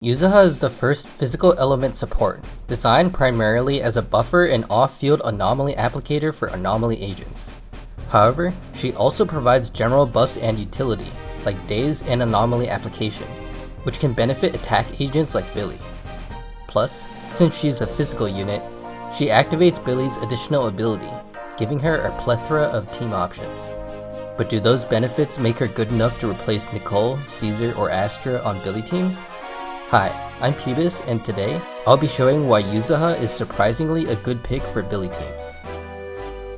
Yuzuha is the first physical element support, designed primarily as a buffer and off-field anomaly applicator for anomaly agents. However, she also provides general buffs and utility, like Daze and Anomaly Application, which can benefit attack agents like Billy. Plus, since she's a physical unit, she activates Billy's additional ability, giving her a plethora of team options. But do those benefits make her good enough to replace Nicole, Caesar, or Astra on Billy teams? Hi, I'm Pubis, and today, I'll be showing why Yuzuha is surprisingly a good pick for Billy teams.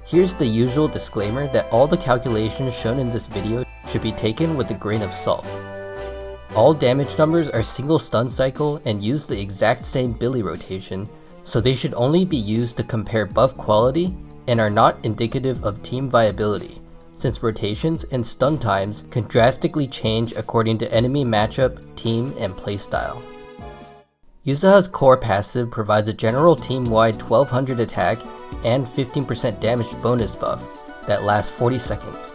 Here's the usual disclaimer that all the calculations shown in this video should be taken with a grain of salt. All damage numbers are single stun cycle and use the exact same Billy rotation, so they should only be used to compare buff quality and are not indicative of team viability, since rotations and stun times can drastically change according to enemy matchup, team, and playstyle. Yuzuha's core passive provides a general team-wide 1200 attack and 15% damage bonus buff that lasts 40 seconds.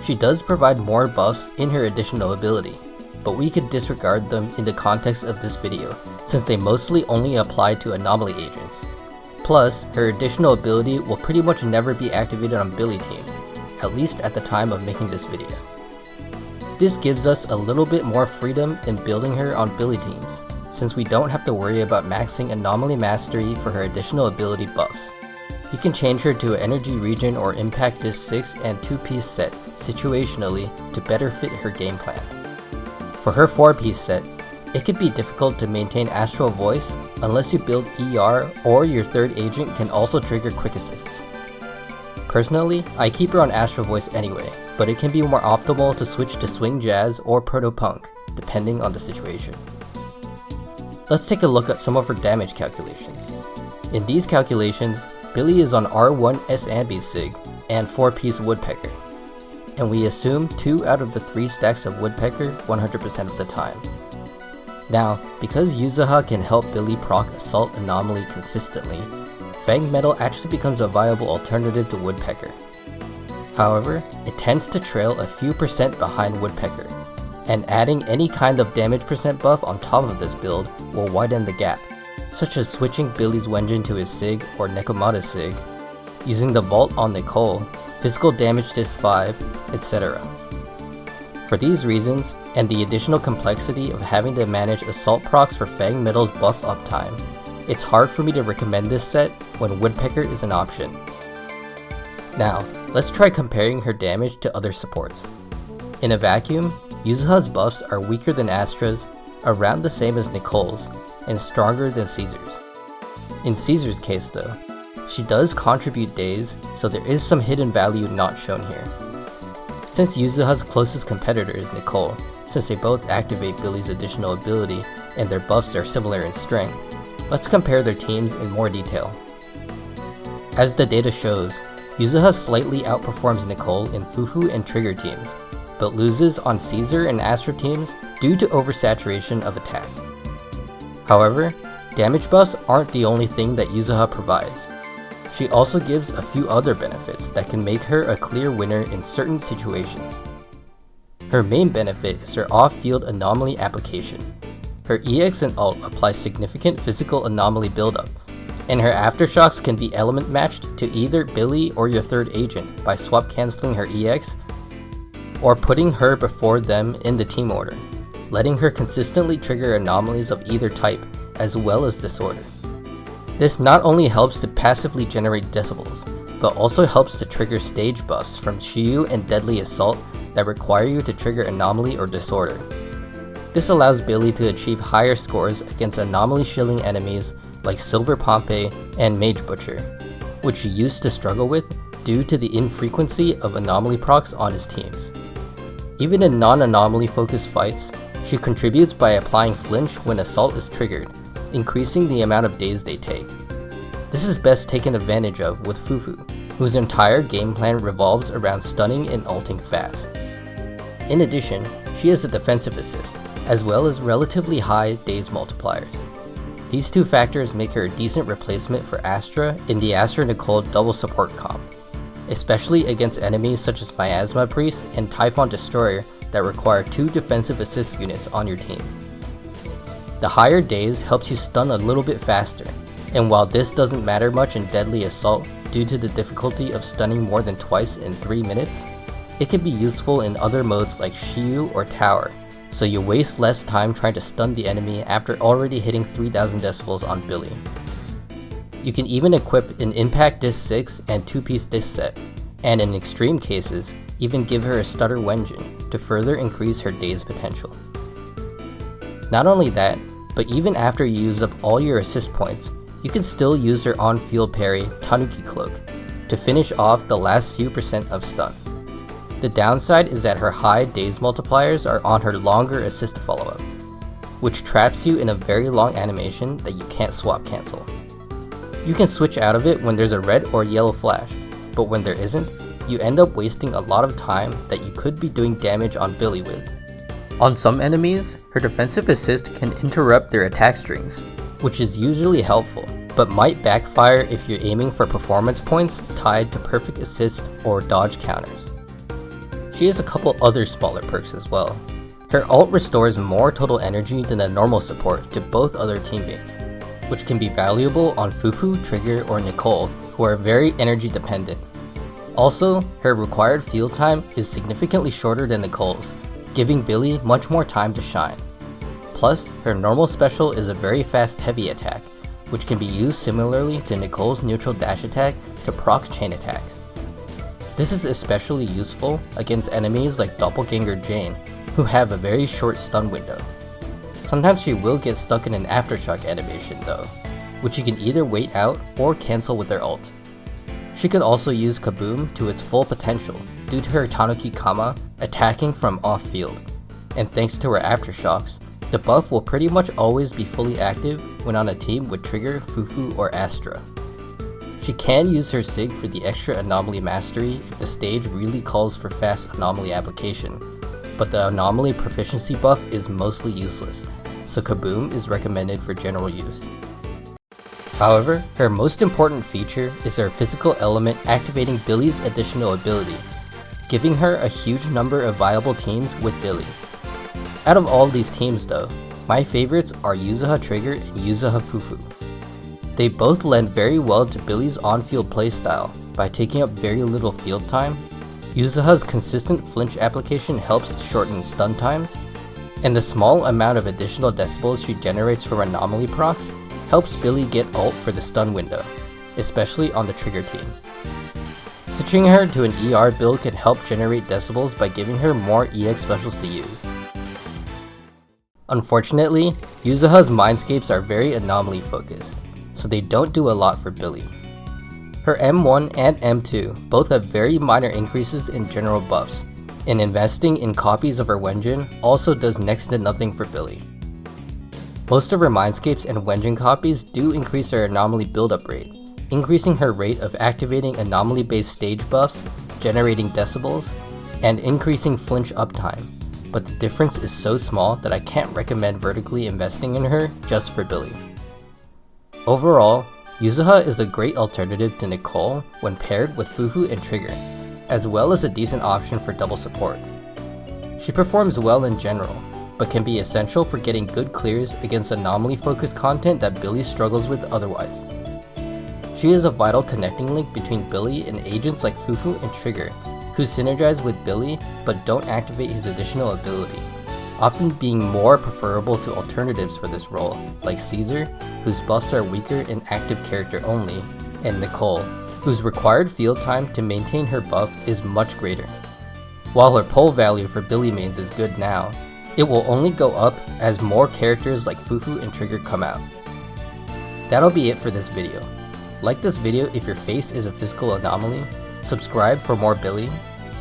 She does provide more buffs in her additional ability, but we could disregard them in the context of this video, since they mostly only apply to anomaly agents. Plus, her additional ability will pretty much never be activated on Billy teams, at least at the time of making this video. This gives us a little bit more freedom in building her on Billy teams, since we don't have to worry about maxing Anomaly Mastery for her additional ability buffs. You can change her to an Energy Regen or Impact Disc 6 and 2-piece set situationally to better fit her game plan. For her 4-piece set, it can be difficult to maintain Astral Voice unless you build ER or your third agent can also trigger Quick Assist. Personally, I keep her on Astral Voice anyway, but it can be more optimal to switch to Swing Jazz or Proto Punk, depending on the situation. Let's take a look at some of her damage calculations. In these calculations, Billy is on R1 S-Ambi Sig and 4-piece Woodpecker, and we assume 2 out of the 3 stacks of Woodpecker 100% of the time. Now, because Yuzuha can help Billy proc Assault Anomaly consistently, Fanged Metal actually becomes a viable alternative to Woodpecker. However, it tends to trail a few percent behind Woodpecker, and adding any kind of damage percent buff on top of this build will widen the gap, such as switching Billy's Wenjin to his Sig or Nekomata Sig, using the Vault on Nicole, Physical Damage Disc 5, etc. For these reasons, and the additional complexity of having to manage assault procs for Fanged Metal's buff uptime, it's hard for me to recommend this set when Woodpecker is an option. Now, let's try comparing her damage to other supports. In a vacuum, Yuzuha's buffs are weaker than Astra's, around the same as Nicole's, and stronger than Caesar's. In Caesar's case though, she does contribute Daze, so there is some hidden value not shown here. Since Yuzuha's closest competitor is Nicole, since they both activate Billy's additional ability and their buffs are similar in strength, let's compare their teams in more detail. As the data shows, Yuzuha slightly outperforms Nicole in Fufu and Trigger teams, but loses on Caesar and Astra teams due to oversaturation of attack. However, damage buffs aren't the only thing that Yuzuha provides. She also gives a few other benefits that can make her a clear winner in certain situations. Her main benefit is her off-field Anomaly Application. Her EX and ult apply significant physical anomaly buildup, and her aftershocks can be element matched to either Billy or your third agent by swap cancelling her EX or putting her before them in the team order, letting her consistently trigger anomalies of either type as well as disorder. This not only helps to passively generate decibels, but also helps to trigger stage buffs from Shiyu and Deadly Assault that require you to trigger anomaly or disorder. This allows Billy to achieve higher scores against anomaly shilling enemies like Silver Pompey and Mage Butcher, which he used to struggle with due to the infrequency of anomaly procs on his teams. Even in non-anomaly focused fights, she contributes by applying flinch when assault is triggered, increasing the amount of days they take. This is best taken advantage of with Fufu, whose entire game plan revolves around stunning and ulting fast. In addition, she has a defensive assist, as well as relatively high Daze multipliers. These two factors make her a decent replacement for Astra in the Astra-Nicole double support comp, especially against enemies such as Miasma Priest and Typhon Destroyer that require 2 defensive assist units on your team. The higher Daze helps you stun a little bit faster, and while this doesn't matter much in Deadly Assault due to the difficulty of stunning more than twice in 3 minutes, it can be useful in other modes like Shiyu or Tower, so you waste less time trying to stun the enemy after already hitting 3000 decibels on Billy. You can even equip an Impact Disc 6 and 2-piece disc set, and in extreme cases, even give her a Stutter Wenjin to further increase her Daze potential. Not only that, but even after you use up all your assist points, you can still use her on-field parry, Tanuki Cloak, to finish off the last few % of stun. The downside is that her high Daze multipliers are on her longer assist follow-up, which traps you in a very long animation that you can't swap cancel. You can switch out of it when there's a red or yellow flash, but when there isn't, you end up wasting a lot of time that you could be doing damage on Billy with. On some enemies, her defensive assist can interrupt their attack strings, which is usually helpful, but might backfire if you're aiming for performance points tied to perfect assist or dodge counters. She has a couple other smaller perks as well. Her ult restores more total energy than a normal support to both other teammates, which can be valuable on Fufu, Trigger, or Nicole, who are very energy dependent. Also, her required field time is significantly shorter than Nicole's, giving Billy much more time to shine. Plus, her normal special is a very fast heavy attack, which can be used similarly to Nicole's neutral dash attack to proc chain attacks. This is especially useful against enemies like Doppelganger Jane, who have a very short stun window. Sometimes she will get stuck in an aftershock animation though, which you can either wait out or cancel with her ult. She can also use Kaboom to its full potential due to her Tanuki Kama attacking from off-field, and thanks to her aftershocks, the buff will pretty much always be fully active when on a team with Trigger, Fufu, or Astra. She can use her Sig for the extra Anomaly Mastery if the stage really calls for fast Anomaly Application, but the Anomaly Proficiency buff is mostly useless, so Kaboom is recommended for general use. However, her most important feature is her physical element activating Billy's additional ability, giving her a huge number of viable teams with Billy. Out of all these teams though, my favorites are Yuzuha Trigger and Yuzuha Fufu. They both lend very well to Billy's on-field playstyle by taking up very little field time. Yuzuha's consistent flinch application helps shorten stun times, and the small amount of additional decibels she generates from anomaly procs helps Billy get ult for the stun window, especially on the Trigger team. Switching her to an ER build can help generate decibels by giving her more EX specials to use. Unfortunately, Yuzuha's mindscapes are very anomaly focused, so they don't do a lot for Billy. Her M1 and M2 both have very minor increases in general buffs, and investing in copies of her Wenjin also does next to nothing for Billy. Most of her Mindscapes and Wenjin copies do increase her anomaly buildup rate, increasing her rate of activating anomaly-based stage buffs, generating decibels, and increasing flinch uptime, but the difference is so small that I can't recommend vertically investing in her just for Billy. Overall, Yuzuha is a great alternative to Nicole when paired with Fufu and Trigger, as well as a decent option for double support. She performs well in general, but can be essential for getting good clears against anomaly-focused content that Billy struggles with otherwise. She is a vital connecting link between Billy and agents like Fufu and Trigger, who synergize with Billy but don't activate his additional ability, often being more preferable to alternatives for this role, like Caesar, whose buffs are weaker in active character only, and Nicole, whose required field time to maintain her buff is much greater. While her pull value for Billy mains is good now, it will only go up as more characters like Fufu and Trigger come out. That'll be it for this video. Like this video if your face is a physical anomaly, subscribe for more Billy,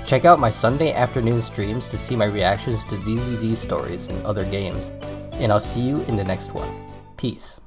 check out my Sunday afternoon streams to see my reactions to ZZZ stories and other games, and I'll see you in the next one. Peace.